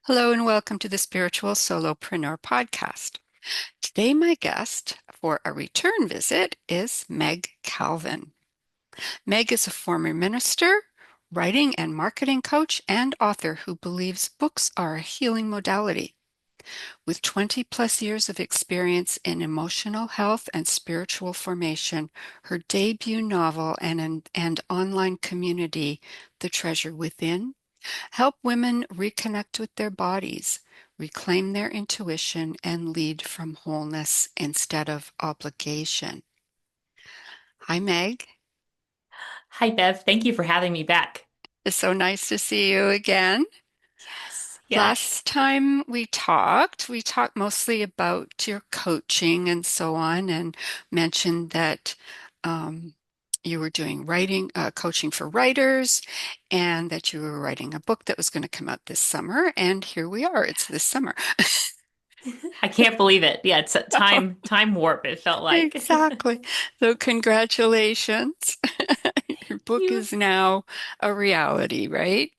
Hello and welcome to the Spiritual Solopreneur Podcast. Today, my guest for a return visit is Meg Calvin. Meg is a former minister, writing and marketing coach, and author who believes books are a healing modality. With 20 plus years of experience in emotional health and spiritual formation, her debut novel and online community, The Treasure Within, help women reconnect with their bodies, reclaim their intuition, and lead from wholeness instead of obligation. Hi, Meg. Hi, Bev. Thank you for having me back. It's so nice to see you again. Yes. Yes. Last time we talked mostly about your coaching and so on, and mentioned that um, you were doing writing, coaching for writers, and that you were writing a book that was going to come out this summer. And here we are, it's this summer. I can't believe it. Yeah, it's a time warp, it felt like. Exactly. So congratulations. Your Thank book you. is now a reality, right?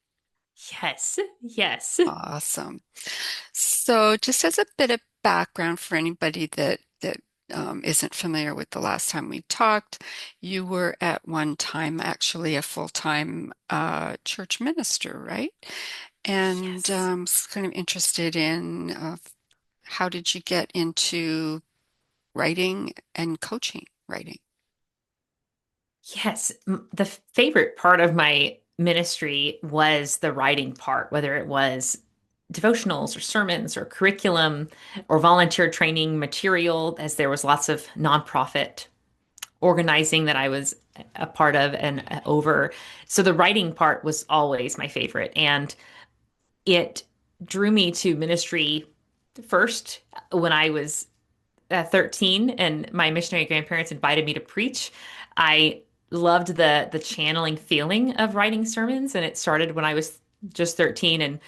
Yes. Yes. Awesome. So just as a bit of background for anybody that isn't familiar with the last time we talked, you were at one time actually a full-time church minister, right? And Yes. kind of interested in how did you get into writing and coaching writing? Yes. The favorite part of my ministry was the writing part, whether it was devotionals or sermons or curriculum or volunteer training material, as there was lots of nonprofit organizing that I was a part of and over. So the writing part was always my favorite. And it drew me to ministry first when I was 13 and my missionary grandparents invited me to preach. I loved the channeling feeling of writing sermons, and it started when I was just 13. And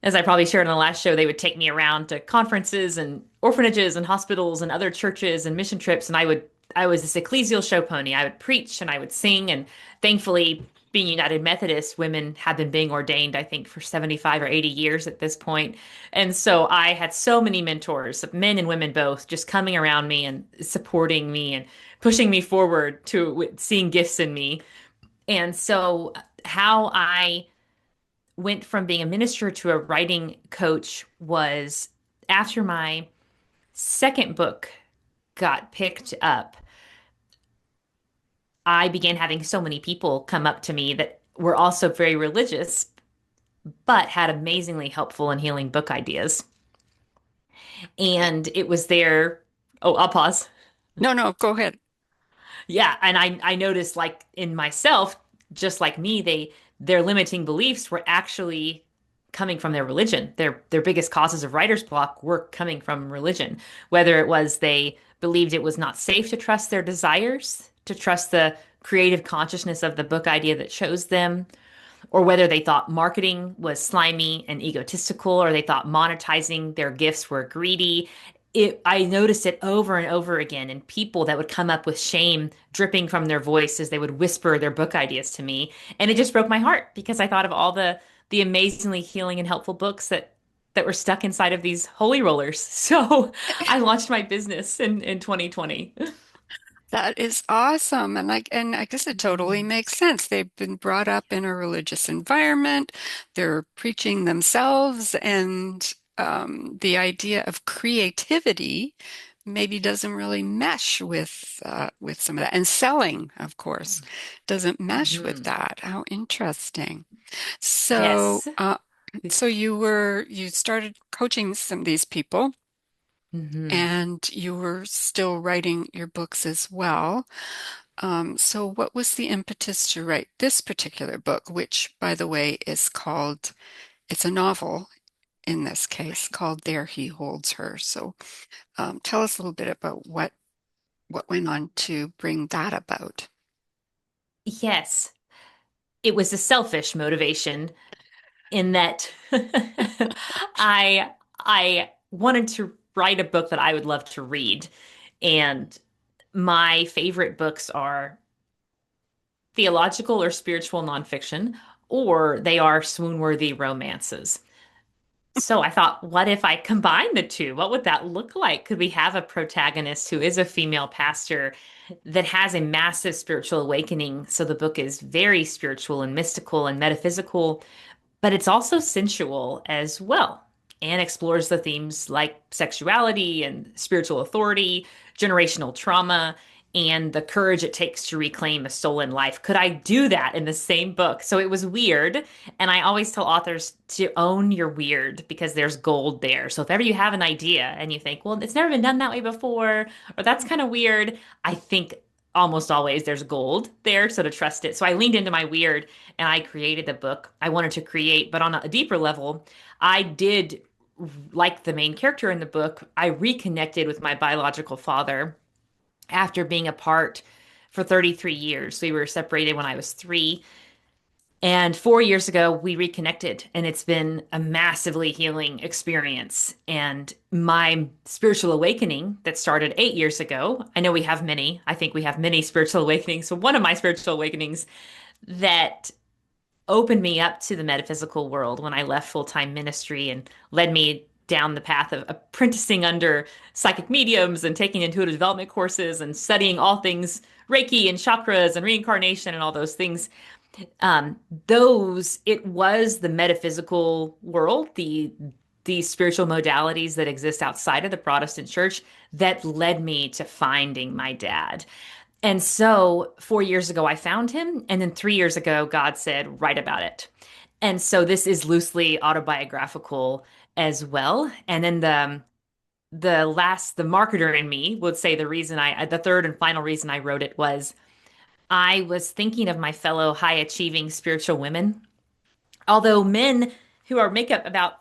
as I probably shared in the last show, they would take me around to conferences and orphanages and hospitals and other churches and mission trips. And I was this ecclesial show pony. I would preach and I would sing. And thankfully, being United Methodist, women had been being ordained, I think, for 75 or 80 years at this point. And so I had so many mentors, men and women both, just coming around me and supporting me and pushing me forward to seeing gifts in me. And so, how I went from being a minister to a writing coach was after my second book got picked up, I began having so many people come up to me that were also very religious, but had amazingly helpful and healing book ideas. And it was there. Oh, I'll pause. No, no, go ahead. Yeah, and I noticed like in myself, just like me, their limiting beliefs were actually coming from their religion. Their biggest causes of writer's block were coming from religion. Whether it was they believed it was not safe to trust their desires, to trust the creative consciousness of the book idea that chose them, or whether they thought marketing was slimy and egotistical, or they thought monetizing their gifts were greedy. I noticed it over and over again in people that would come up with shame dripping from their voice as they would whisper their book ideas to me. And it just broke my heart because I thought of all the amazingly healing and helpful books that were stuck inside of these holy rollers. So I launched my business in 2020. That is awesome. And I guess it totally makes sense. They've been brought up in a religious environment. They're preaching themselves, and the idea of creativity maybe doesn't really mesh with some of that. And selling, of course, doesn't mesh with Mhm. that. How interesting. So, Yes. so you started coaching some of these people, Mhm. and you were still writing your books as well. So what was the impetus to write this particular book, which, by the way, it's a novel in this case Right. called There He Holds Her. So tell us a little bit about what went on to bring that about. Yes. It was a selfish motivation in that I wanted to write a book that I would love to read. And my favorite books are theological or spiritual nonfiction, or they are swoon-worthy romances. So I thought, what if I combine the two? What would that look like? Could we have a protagonist who is a female pastor that has a massive spiritual awakening? So the book is very spiritual and mystical and metaphysical, but it's also sensual as well and explores the themes like sexuality and spiritual authority, generational trauma, and the courage it takes to reclaim a stolen life. Could I do that in the same book? So it was weird. And I always tell authors to own your weird because there's gold there. So if ever you have an idea and you think, well, it's never been done that way before, or that's kind of weird, I think almost always there's gold there. So to trust it. So I leaned into my weird and I created the book I wanted to create. But on a deeper level, I did like the main character in the book. I reconnected with my biological father after being apart for 33 years. We were separated when I was 3. And 4 years ago, we reconnected, and it's been a massively healing experience. And my spiritual awakening that started 8 years ago, I know we have many, I think we have many spiritual awakenings. So, one of my spiritual awakenings that opened me up to the metaphysical world when I left full-time ministry and led me down the path of apprenticing under psychic mediums and taking intuitive development courses and studying all things Reiki and chakras and reincarnation and all those things. Those it was the metaphysical world, the spiritual modalities that exist outside of the Protestant church that led me to finding my dad. And so 4 years ago, I found him. And then 3 years ago, God said, write about it. And so this is loosely autobiographical as well. And then the marketer in me would say the third and final reason I wrote it was I was thinking of my fellow high achieving spiritual women. Although men who are makeup about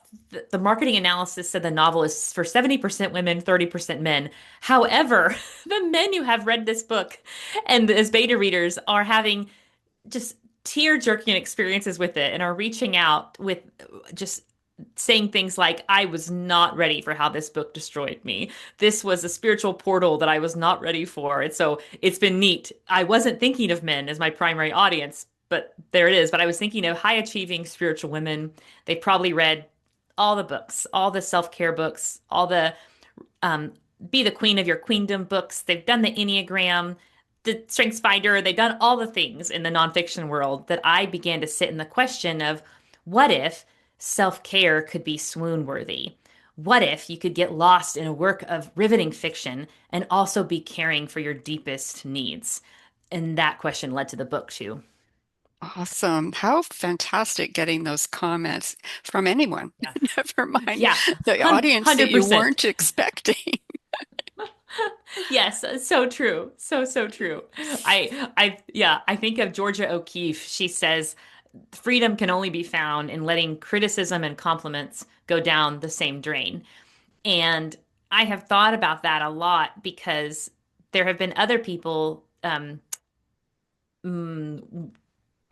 the marketing analysis said the novel is for 70% women, 30% men. However, the men who have read this book and as beta readers are having just tear-jerking experiences with it and are reaching out with just saying things like, I was not ready for how this book destroyed me. This was a spiritual portal that I was not ready for. And so it's been neat. I wasn't thinking of men as my primary audience, but there it is. But I was thinking of high achieving spiritual women. They probably read all the books, all the self-care books, all the um, Be the Queen of Your Queendom books. They've done the Enneagram, the Strengths Finder. They've done all the things in the nonfiction world that I began to sit in the question of what if self-care could be swoon worthy? What if you could get lost in a work of riveting fiction and also be caring for your deepest needs? And that question led to the book too. Awesome. How fantastic getting those comments from anyone. Yeah. Never mind Yeah, the audience that you 100%. weren't expecting. Yes, so true. So true. Yeah, I think of Georgia O'Keeffe. She says, freedom can only be found in letting criticism and compliments go down the same drain. And I have thought about that a lot because there have been other people, mm,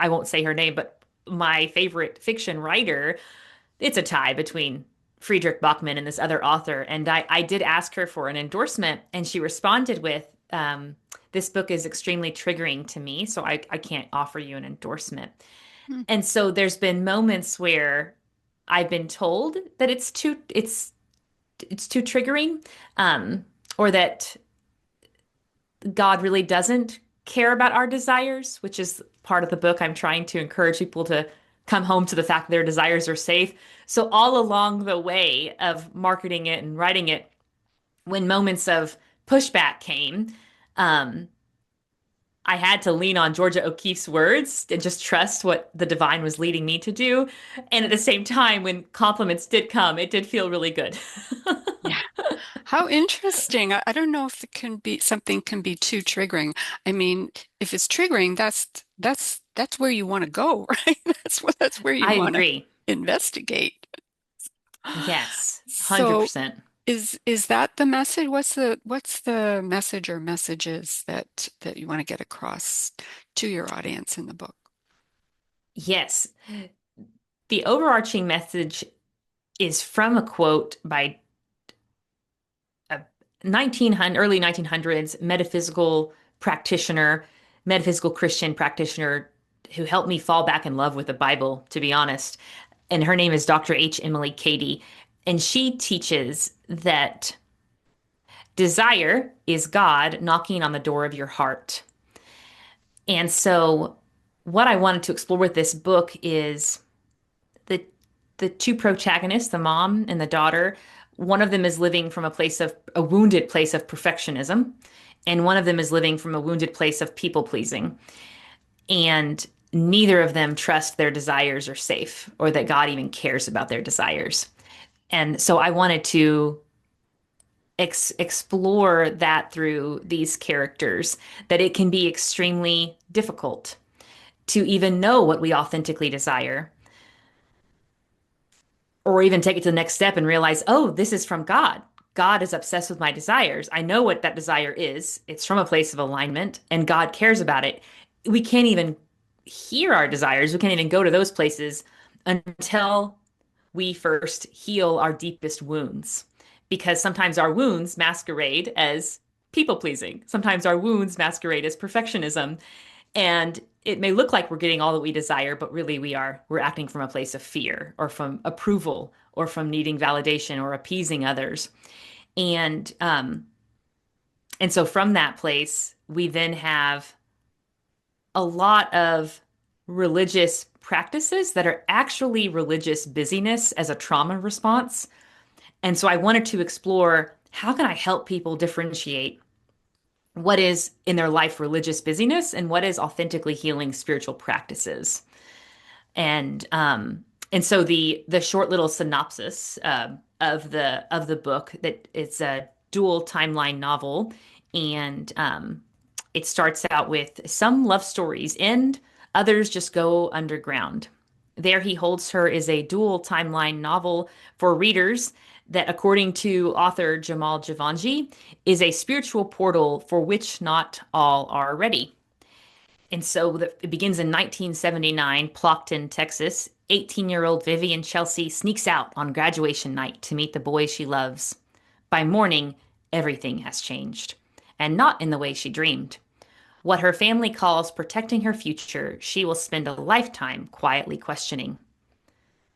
I won't say her name, but my favorite fiction writer, it's a tie between Friedrich Bachmann and this other author. And I did ask her for an endorsement, and she responded with, this book is extremely triggering to me, so I can't offer you an endorsement. Hmm. And so there's been moments where I've been told that it's too triggering, or that God really doesn't care about our desires, which is part of the book. I'm trying to encourage people to come home to the fact that their desires are safe. So all along the way of marketing it and writing it, when moments of pushback came, um, I had to lean on Georgia O'Keeffe's words and just trust what the divine was leading me to do. And at the same time, when compliments did come, it did feel really good. Yeah. How interesting. I don't know if it can be something can be too triggering. I mean, if it's triggering, that's where you want to go, right? That's where you I want to agree. investigate. Yes, So 100%. is that the message? What's the message or messages that you want to get across to your audience in the book? Yes. The overarching message is from a quote by a early 1900s metaphysical Christian practitioner who helped me fall back in love with the Bible, to be honest. and her name is Dr. H. Emily Cady. And she teaches that desire is God knocking on the door of your heart. And so, what I wanted to explore with this book is the two protagonists, the mom and the daughter. One of them is living from a wounded place of perfectionism, and one of them is living from a wounded place of people pleasing. And neither of them trust their desires are safe or that God even cares about their desires. And so I wanted to explore that through these characters, that it can be extremely difficult to even know what we authentically desire, or even take it to the next step and realize, oh, this is from God. God is obsessed with my desires. I know what that desire is. It's from a place of alignment, and God cares about it. We can't even hear our desires. We can't even go to those places until we first heal our deepest wounds. Because sometimes our wounds masquerade as people pleasing. Sometimes our wounds masquerade as perfectionism. And it may look like we're getting all that we desire, but really we're acting from a place of fear or from approval or from needing validation or appeasing others. And and so from that place, we then have a lot of religious practices that are actually religious busyness as a trauma response. And so I wanted to explore, how can I help people differentiate what is in their life religious busyness and what is authentically healing spiritual practices. And so the short little synopsis of the book, that it's a dual timeline novel, and it starts out with some love stories end, others just go underground. There He Holds Her is a dual timeline novel for readers that, according to author Jamal Javanji, is a spiritual portal for which not all are ready. And so it begins in 1979, Plockton, Texas. 18-year-old Vivian Chelsea sneaks out on graduation night to meet the boy she loves. By morning, everything has changed, and not in the way she dreamed. What her family calls protecting her future, she will spend a lifetime quietly questioning.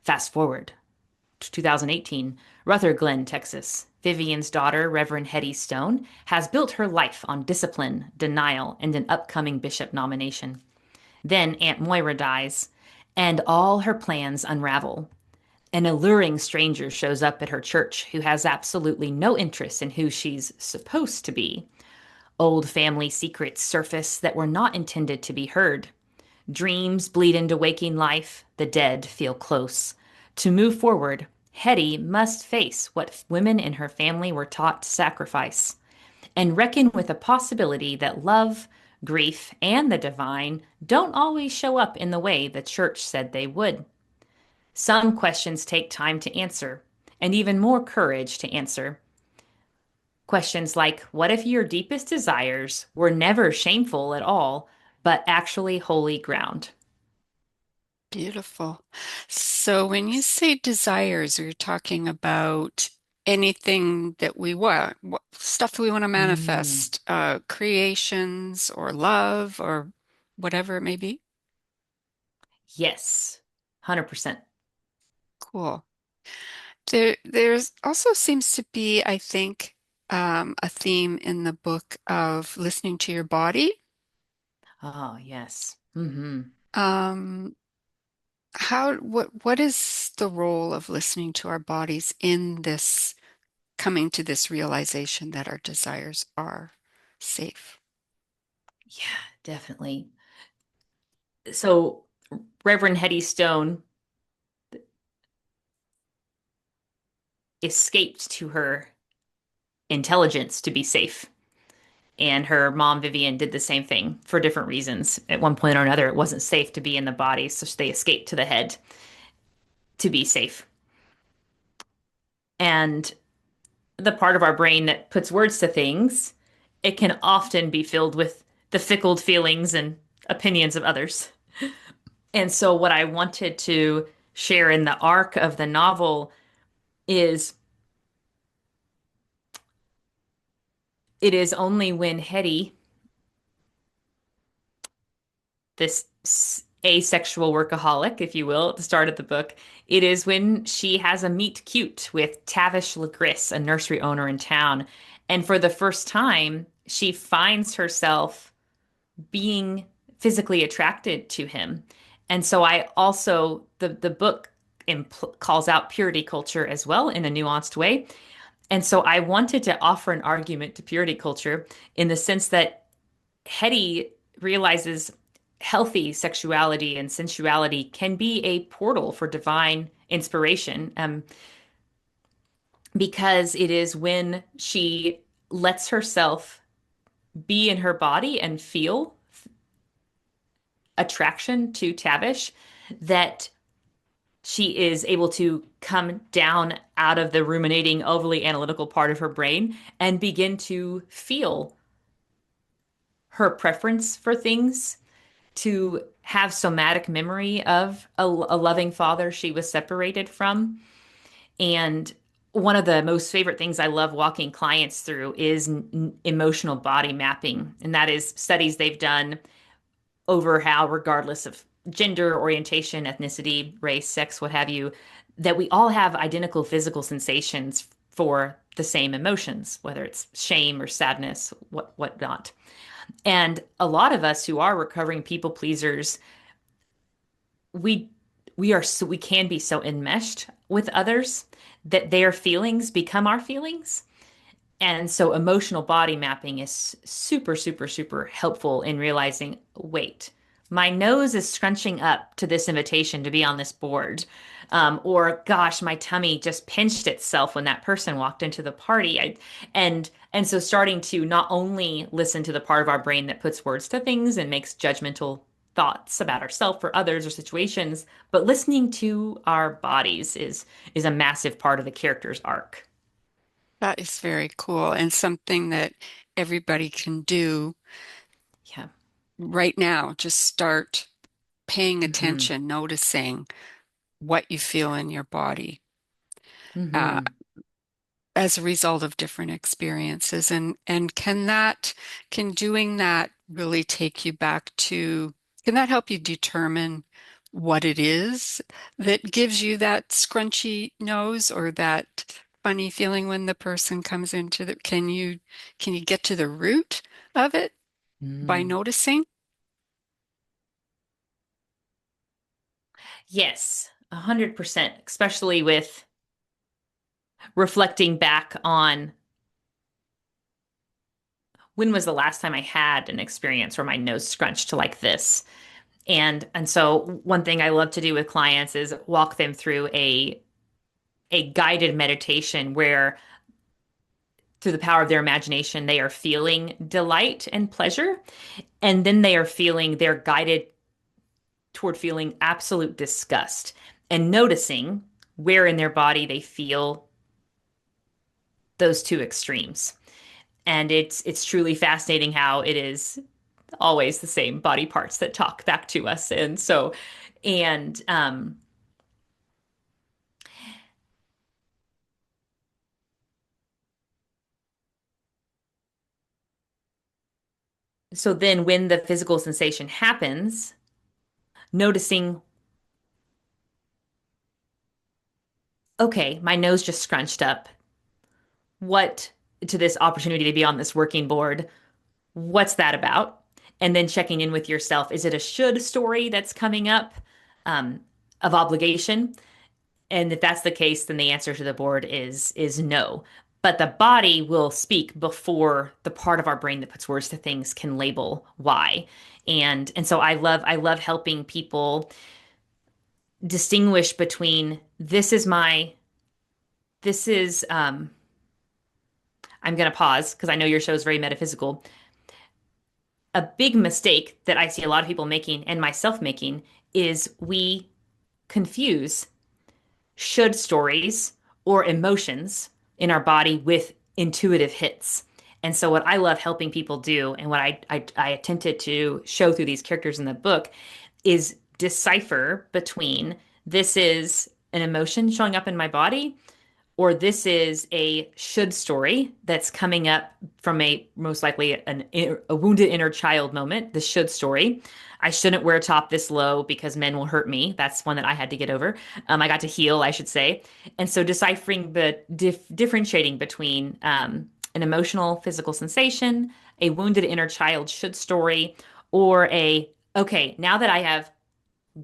Fast forward to 2018, Rutherglen, Glen, Texas. Vivian's daughter, Reverend Hetty Stone, has built her life on discipline, denial, and an upcoming bishop nomination. Then Aunt Moira dies, and all her plans unravel. An alluring stranger shows up at her church who has absolutely no interest in who she's supposed to be. Old family secrets surface that were not intended to be heard. Dreams bleed into waking life, the dead feel close. To move forward, Hetty must face what women in her family were taught to sacrifice, and reckon with the possibility that love, grief, and the divine don't always show up in the way the church said they would. Some questions take time to answer, and even more courage to answer. Questions like, what if your deepest desires were never shameful at all, but actually holy ground? Beautiful. So when you say desires, are you talking about anything that we want, stuff that we want to Mm, manifest, creations or love or whatever it may be? yes, 100%. Cool. There's also seems to be, I think, a theme in the book of listening to your body. Oh, yes. Hmm. Um, what is the role of listening to our bodies in this coming to this realization that our desires are safe? Yeah, definitely. So, Reverend Hetty Stone escaped to her intelligence to be safe. And her mom, Vivian, did the same thing for different reasons. At one point or another, it wasn't safe to be in the body, so they escaped to the head to be safe. And the part of our brain that puts words to things, it can often be filled with the fickled feelings and opinions of others. And so, what I wanted to share in the arc of the novel is, it is only when Hetty, this asexual workaholic, if you will, at the start of the book. It is when she has a meet cute with Tavish Legris, a nursery owner in town. And for the first time, she finds herself being physically attracted to him. And so I also, the book calls out purity culture as well in a nuanced way. And so I wanted to offer an argument to purity culture in the sense that Hetty realizes healthy sexuality and sensuality can be a portal for divine inspiration, because it is when she lets herself be in her body and feel attraction to Tavish that she is able to come down out of the ruminating, overly analytical part of her brain and begin to feel her preference for things, to have somatic memory of a loving father she was separated from. And one of the most favorite things I love walking clients through is emotional body mapping. And that is studies they've done over how, regardless of gender, orientation, ethnicity, race, sex, what have you, that we all have identical physical sensations for the same emotions, whether it's shame or sadness, whatnot. And a lot of us who are recovering people pleasers, we we can be so enmeshed with others that their feelings become our feelings. And so emotional body mapping is super, super, super helpful in realizing, wait, my nose is scrunching up to this invitation to be on this board. Or gosh, my tummy just pinched itself when that person walked into the party. And so starting to not only listen to the part of our brain that puts words to things and makes judgmental thoughts about ourselves or others or situations, but listening to our bodies is a massive part of the character's arc. That is very cool and something that everybody can do Yeah. right now. Just start paying Hmm. attention, noticing what you feel in your body uh, Hmm. as a result of different experiences. And can doing that really take you back to, can that help you determine what it is that gives you that scrunchy nose or that funny feeling when the person comes into the, can you get to the root of it by Mm. noticing? Yes, 100%, especially with reflecting back on when was the last time I had an experience where my nose scrunched like this. And so one thing I love to do with clients is walk them through a guided meditation where through the power of their imagination they are feeling delight and pleasure, and then they're guided toward feeling absolute disgust and noticing where in their body they feel those two extremes. And it's truly fascinating how it is always the same body parts that talk back to us. And so then when the physical sensation happens, noticing, okay, my nose just scrunched up. What to this opportunity to be on this working board? What's that about? And then checking in with yourself. Is it a should story that's coming up, um, of obligation? And if that's the case, then the answer to the board is no. But the body will speak before the part of our brain that puts words to things can label why. And so I love helping people distinguish between this is I'm going to pause because I know your show is very metaphysical. A big mistake that I see a lot of people making and myself making is we confuse should stories or emotions in our body with intuitive hits. And so, what I love helping people do, and what I attempted to show through these characters in the book, is decipher between this is an emotion showing up in my body, or this is a should story that's coming up from a most likely a wounded inner child moment, the should story. I shouldn't wear a top this low because men will hurt me. That's one that I had to get over. I got to heal, I should say. And so deciphering the differentiating between an emotional physical sensation, a wounded inner child should story, or okay, now that I have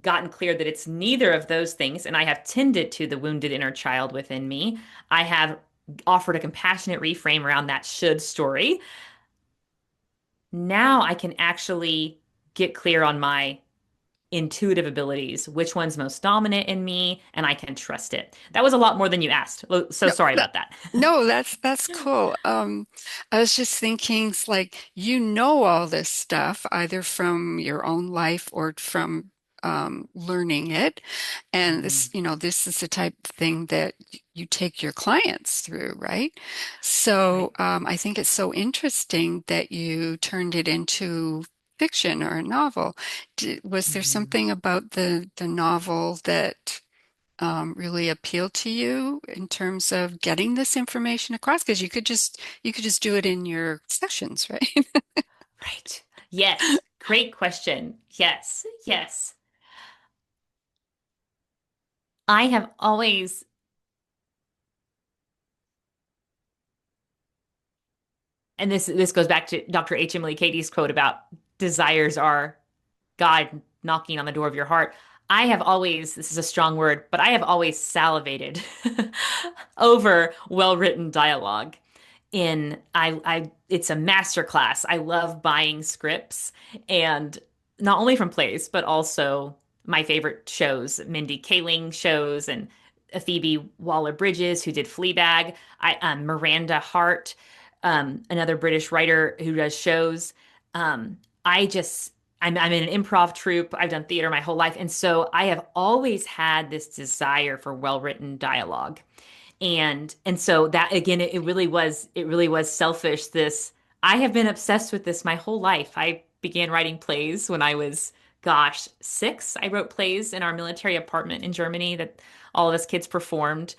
gotten clear that it's neither of those things, and I have tended to the wounded inner child within me, I have offered a compassionate reframe around that should story. Now I can actually get clear on my intuitive abilities, which one's most dominant in me, and I can trust it. That was a lot more than you asked. So No, sorry no, about that. no, that's cool. I was just thinking, it's like you know all this stuff either from your own life or from learning it, and Mhm. this is the type of thing that you take your clients through, right? So Right. I think it's so interesting that you turned it into fiction or a novel. Was there Mhm. something about the novel that really appeal to you in terms of getting this information across? Because you could just do it in your sessions, right? Right. Yes. Great question. Yes. Yes. I have always, and this goes back to Dr. H. Emily Katie's quote about desires are God knocking on the door of your heart. I have always, this is a strong word, but I have always salivated over well-written dialogue. It's a master class. I love buying scripts and not only from plays, but also my favorite shows, Mindy Kaling shows and Phoebe Waller-Bridges, who did Fleabag, Miranda Hart, another British writer who does shows. Um, I just I'm in an improv troupe. I've done theater my whole life, and so I have always had this desire for well-written dialogue. And so that again, it really was selfish. This I have been obsessed with this my whole life. I began writing plays when I was, gosh, 6. I wrote plays in our military apartment in Germany that all of us kids performed.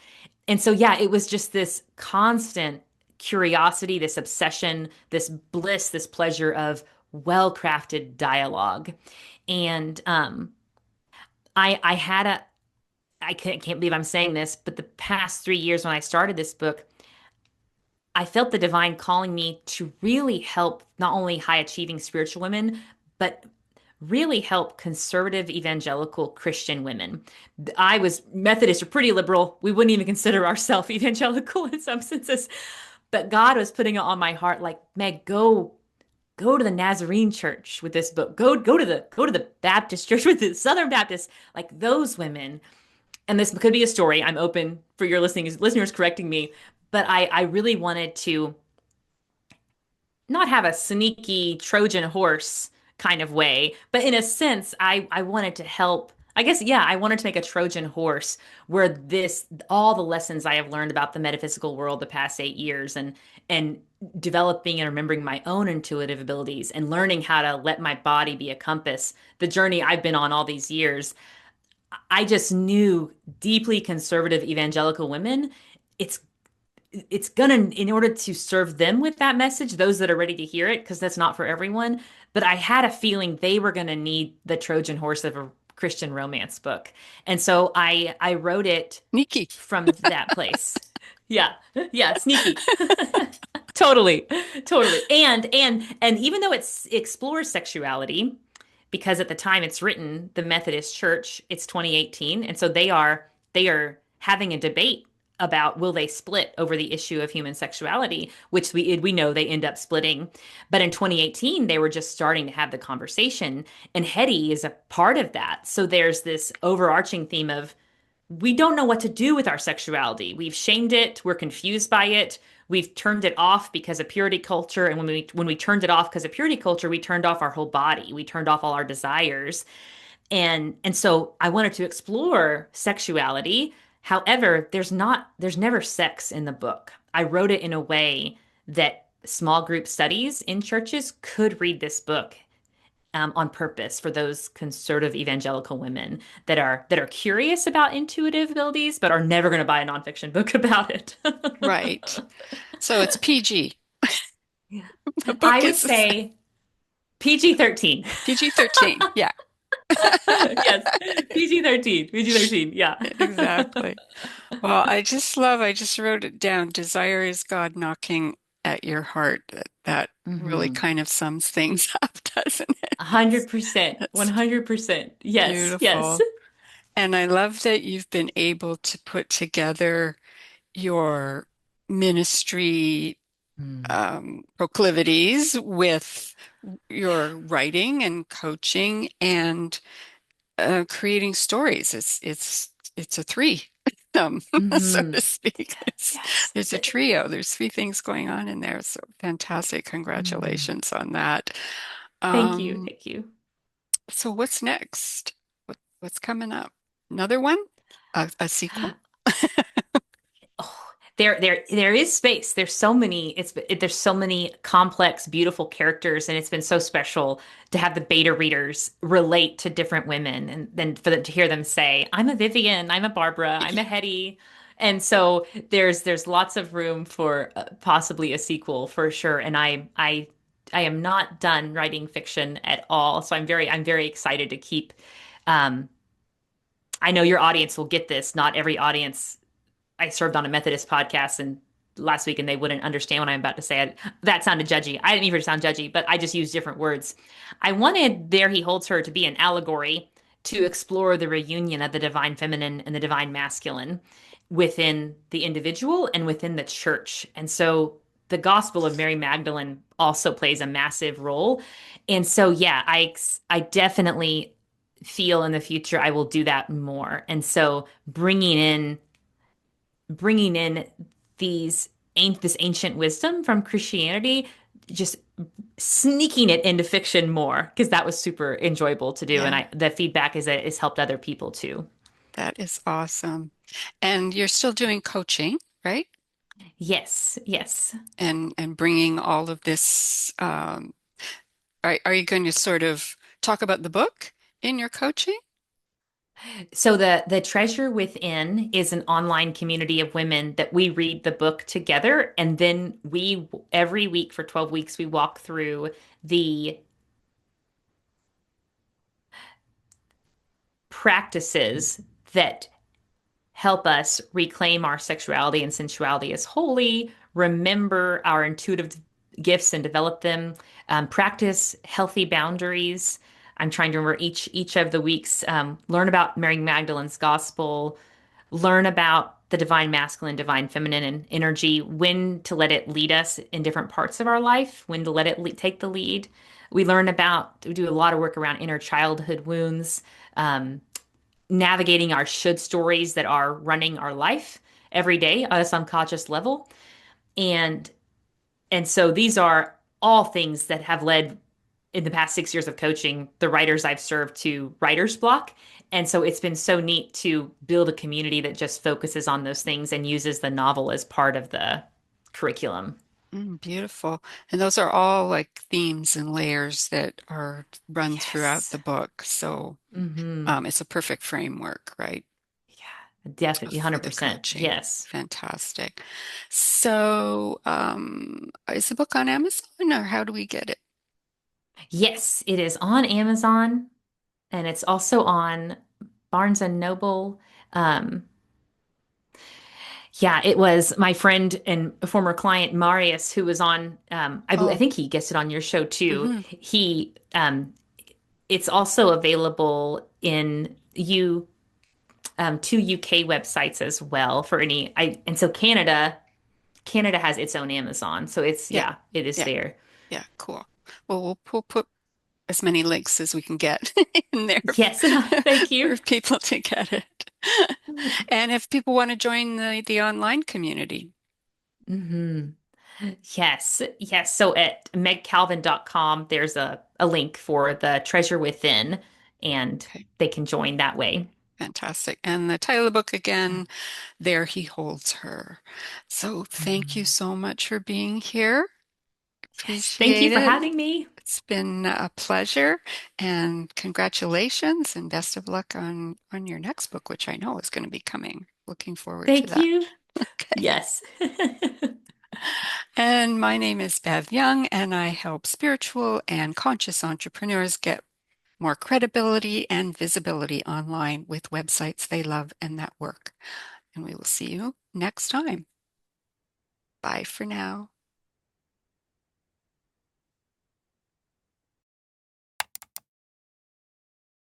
And so yeah, it was just this constant curiosity, this obsession, this bliss, this pleasure of well-crafted dialogue. And I had a I can't believe I'm saying this, but the past 3 years when I started this book, I felt the divine calling me to really help not only high achieving spiritual women, but really help conservative evangelical Christian women. I was Methodist or pretty liberal. We wouldn't even consider ourselves evangelical in some senses. But God was putting it on my heart, like, Meg, go to the Nazarene church with this book. Go to the Baptist church with the Southern Baptist, like those women. And this could be a story. I'm open for your listeners correcting me, but I really wanted to not have a sneaky Trojan horse kind of way, but in a sense, I wanted to help. I guess, yeah, I wanted to make a Trojan horse where this all the lessons I have learned about the metaphysical world the past 8 years and developing and remembering my own intuitive abilities and learning how to let my body be a compass, the journey I've been on all these years. I just knew deeply conservative evangelical women, it's it's gonna, in order to serve them with that message, those that are ready to hear it, because that's not for everyone. But I had a feeling they were gonna need the Trojan horse of a Christian romance book. And so I wrote it Sneaky. from that place. Yeah. Yeah, sneaky. Totally. Totally. And even though it explores sexuality, because at the time it's written, the Methodist Church, it's 2018, and so they are having a debate about will they split over the issue of human sexuality, which we know they end up splitting. But in 2018, they were just starting to have the conversation, and Hetty is a part of that. So there's this overarching theme of we don't know what to do with our sexuality. We've shamed it, we're confused by it. We've turned it off because of purity culture, and when we turned it off because of purity culture, we turned off our whole body. We turned off all our desires. And so I wanted to explore sexuality. However, there's never sex in the book. I wrote it in a way that small group studies in churches could read this book on purpose for those conservative evangelical women that are curious about intuitive abilities, but are never going to buy a nonfiction book about it. Right. So it's PG. Yeah. The I book would is. say PG-13. PG-13. Yeah, Yes, PG-13. PG-13. Yeah. exactly. Well, I just wrote it down. Desire is God knocking at your heart. That really Hmm. kind of sums things up, doesn't it? 100%. That's 100%. Yes. Yes. beautiful. And I love that you've been able to put together your ministry Mm. proclivities with your writing and coaching and creating stories. It's a three, so Hmm. to speak. Yes. There's a trio. There's three things going on in there. So fantastic! Mm. Congratulations on that. Thank you. Um, Thank you. so what's next? What's coming up? Another one? A sequel? Oh, there is space. There's so many. There's so many complex, beautiful characters, and it's been so special to have the beta readers relate to different women, and then for them to hear them say, "I'm a Vivian, I'm a Barbara, I'm a Hetty," and so there's lots of room for possibly a sequel for sure. And I am not done writing fiction at all, so I'm very excited to keep. Um, I know your audience will get this. Not every audience I served on a Methodist podcast and last week and they wouldn't understand what I'm about to say. That sounded judgy. I didn't even sound judgy, but I just used different words. I wanted There He Holds Her to be an allegory to explore the reunion of the divine feminine and the divine masculine within the individual and within the church. And so the Gospel of Mary Magdalene also plays a massive role. And so, yeah, I definitely feel in the future I will do that more. And so bringing in these this ancient wisdom from Christianity, just sneaking it into fiction more because that was super enjoyable to do, and Yeah, I the feedback is that it's helped other people too. that is awesome. And you're still doing coaching, right? Yes, yes. And bringing all of this. Are you going to sort of talk about the book in your coaching? So the Treasure Within is an online community of women that we read the book together, and then we every week for 12 weeks we walk through the practices that help us reclaim our sexuality and sensuality as holy, remember our intuitive gifts and develop them, practice healthy boundaries. I'm trying to remember each of the weeks, learn about Mary Magdalene's gospel, learn about the divine masculine, divine feminine, and energy, when to let it lead us in different parts of our life, when to let it take the lead. We do a lot of work around inner childhood wounds, um, navigating our should stories that are running our life every day at a subconscious level. And and so these are all things that have led in the past 6 years of coaching the writers I've served to writer's block. And so it's been so neat to build a community that just focuses on those things and uses the novel as part of the curriculum. Beautiful. And those are all like themes and layers that are run throughout Yes. the book. So Hmm. it's a perfect framework, right, Yeah, definitely for the 100%. coaching. Yes. Fantastic. So is the book on Amazon or how do we get it? Yes, it is on Amazon and it's also on Barnes and Noble. Um, yeah, it was my friend and former client Marius who was on. I Oh, think he guessed it on your show too. hmm. It's also available in two UK websites as well for any. And so Canada has its own Amazon, so Yeah, it is yeah, there. yeah, cool. Well, we'll put as many links as we can get in there Yes, thank you. for people to get it. And if people want to join the online community, Hmm. Yes, yes. So at megcalvin.com, there's a link for the Treasure Within, and okay, they can join that way. fantastic. And the title of the book again, There He Holds Her. So thank you Mhm. so much for being here. Yes, thank you Appreciate for it. having me. It's been a pleasure and congratulations and best of luck on your next book, which I know is going to be coming. Looking forward to Thank that. you. Okay. Yes. And my name is Bev Young, and I help spiritual and conscious entrepreneurs get more credibility and visibility online with websites they love and that work. And we will see you next time. Bye for now.